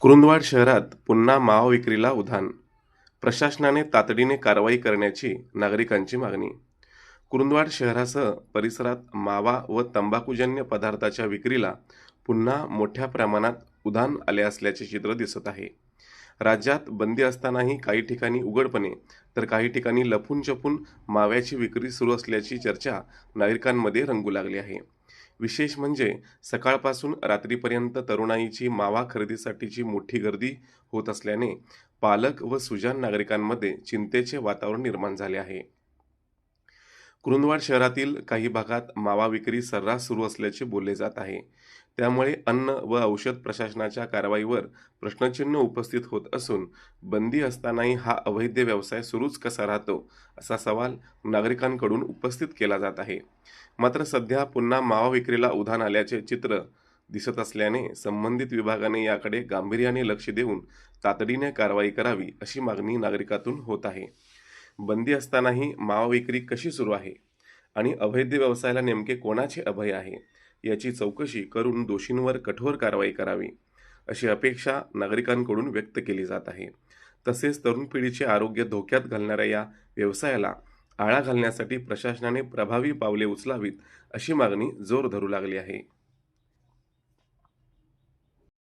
कुरुंदवाड शहरात पुन्हा मावा विक्रीला उधाण, प्रशासनाने तातडीने कारवाई करण्याची नागरिकांची मागणी. कुरुंदवाड शहरासह परिसरात मावा व तंबाखूजन्य पदार्थाच्या विक्रीला पुन्हा मोठ्या प्रमाणात उधाण आले असल्याचे चित्र दिसत आहे. राज्यात बंदी असतानाही काही ठिकाणी उघडपणे तर काही ठिकाणी लपून-छपून माव्याची विक्री सुरू असल्याची चर्चा नागरिकांमध्ये रंगू लागली आहे. विशेष म्हणजे सकाळपासून रात्रीपर्यंत तरुणाईची मावा खरेदीसाठीची मोठी गर्दी होत असल्याने पालक व सुजाण नागरिकांमध्ये चिंतेचे वातावरण निर्माण झाले आहे. कुरुंदवाड शहरातील काही भागात मावा विक्री सर्रास सुरू असल्याचे बोलले जात आहे. त्यामुळे अन्न व औषध प्रशासनाच्या कारवाईवर प्रश्नचिन्ह उपस्थित होत असून बंदी असतानाही हा अवैध व्यवसाय सुरूच कसा राहतो असा सवाल नागरिकांकडून उपस्थित केला जात आहे. मात्र सध्या पुन्हा मावा विक्रीला उधाण आल्याचे चित्र दिसत असल्याने संबंधित विभागाने याकडे गांभीर्याने लक्ष देऊन तातडीने कारवाई करावी अशी मागणी नागरिकातून होत आहे. बंदी असतानाही मावा विक्री कशी सुरू आहे आणि अवैध व्यवसायाला नेमके कोणाचे अभय आहे याची चौकशी करून दोषींवर कठोर कारवाई करावी अशी अपेक्षा नागरिकांकडून व्यक्त केली जात आहे. तसेच तरुण पिढीचे आरोग्य धोक्यात घालणाऱ्या या व्यवसायाला आळा घालण्यासाठी प्रशासनाने प्रभावी पावले उचलावीत अशी मागणी जोर धरू लागली आहे.